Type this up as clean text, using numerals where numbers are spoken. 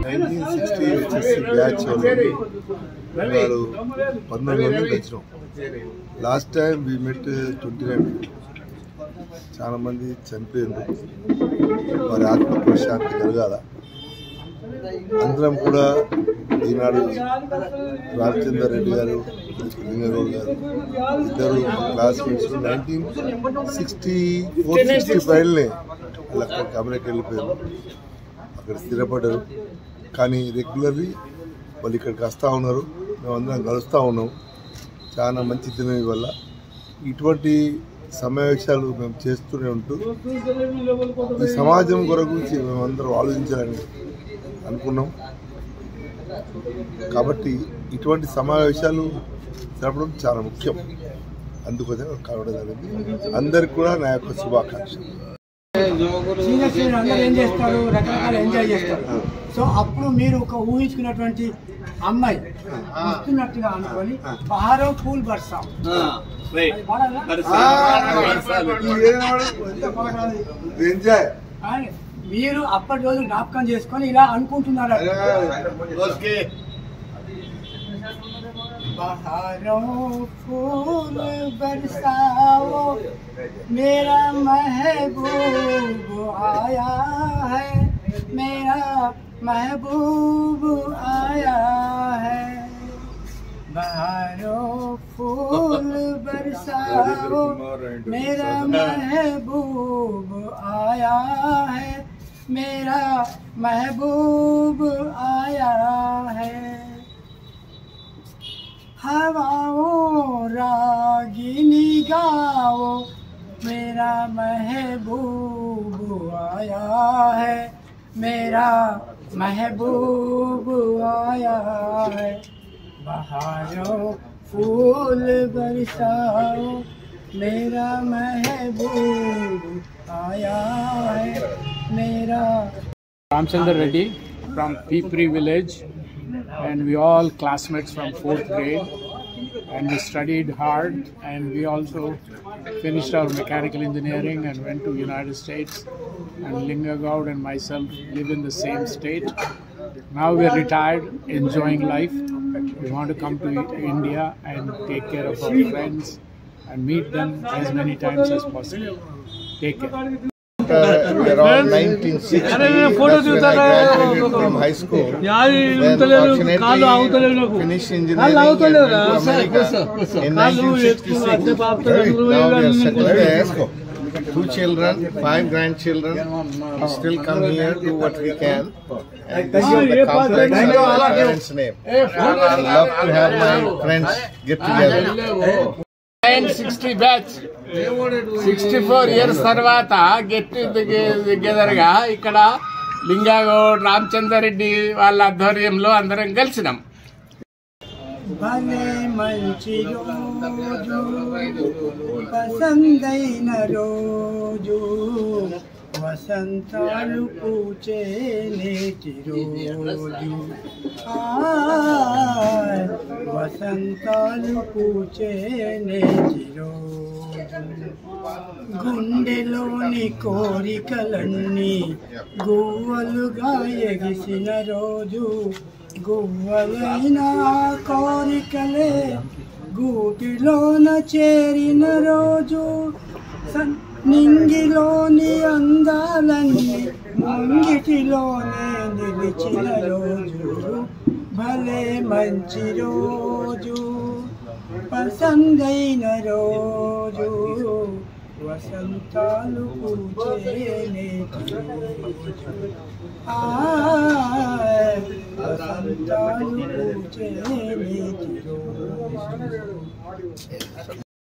1960 HSC batch వాళ్ళు 19 మంది వచ్చినాం. Last time we met 29 people. చాలా మంది చనిపోయారు. వారి ఆత్మ ప్రశాంతి కలగాల. అందరం కూడా ఈనాడు రామచందర్ రెడ్డి గారు, లింగగౌడ్ గారు ఇద్దరు క్లాస్మేట్స్ 1964-65 వాళ్ళు అక్కడ అమెరికా వెళ్ళిపోయారు. అక్కడ స్థిరపడ్డారు. కానీ రెగ్యులర్లీ వాళ్ళు ఇక్కడికి వస్తూ ఉన్నారు. మేమందరం కలుస్తూ ఉన్నాం. చాలా మంచి దినం వల్ల ఇటువంటి సమావేశాలు మేము చేస్తూనే ఉంటూ ఈ సమాజం గురించి మేమందరం ఆలోచించాలని అనుకున్నాం. కాబట్టి ఇటువంటి సమావేశాలు జరపడం చాలా ముఖ్యం. అందుకోసం కావడం జరిగింది. అందరికి కూడా నా యొక్క శుభాకాంక్షలు. అందరూ ఏం చేస్తారు, రకరకాల ఎంజాయ్ చేస్తారు. సో అప్పుడు మీరు ఒక ఊహించుకున్నటువంటి అమ్మాయి వస్తున్నట్టుగా అనుకొని బహారో పూల్ బర్సా మీరు అప్పటి రోజు జ్ఞాపకం చేసుకొని ఇలా అనుకుంటున్నారు. बहारों फूल बरसाओ मेरा महबूब आया है, मेरा महबूब आया है. बहारों फूल बरसाओ मेरा महबूब आया है, मेरा महबूब आया है. हवाओं रागिनी गाओ मेरा महबूब आया है, मेरा महबूब आया है. बहारों फूल बरसाओ मेरा महबूब आया है, मेरा. Ramchandar Reddy from Pipri village, and we all classmates from 4th grade, and we studied hard, and we also finished our mechanical engineering and went to United States, and Lingagowd and myself live in the same state. Now we are retired, enjoying life. We want to come to India and take care of our friends and meet them as many times as possible. Take care. Around 1960, that's when I graduated from high school. Then fortunately finished engineering and went to America in 1966. Now we are settled there. 2 children, 5 grandchildren. We still come here, do what we can. And this is the complex of my parents' name. I love to have my friends get together. 60 batch 64 years తర్వాత get together గా ఇక్కడ లింగగౌడ్, రామచందర్ రెడ్డి వాళ్ళ ఆధ్వర్యంలో అందరం కలిసినాం. భలే మంచి రోజు, పసందైన రోజు, వసంతాలు పూచే నేటి రోజు. వసంతాలు పూచే నేటి రోజు. గుండెలోని కోరికలన్నీ గువ్వలుగా ఎగిసిన రోజు. గువ్వలైన కోరికలే గూటిలోన చేరిన రోజు. నింగిలోని అందాలన్నీ ముంగిటిలోనే నిలిచిన రోజు. భలే మంచి రోజు, పసందైన రోజు, వసంతాలు పూచే నేటి రోజు. వసంతాలు పూచే నేటి రోజు.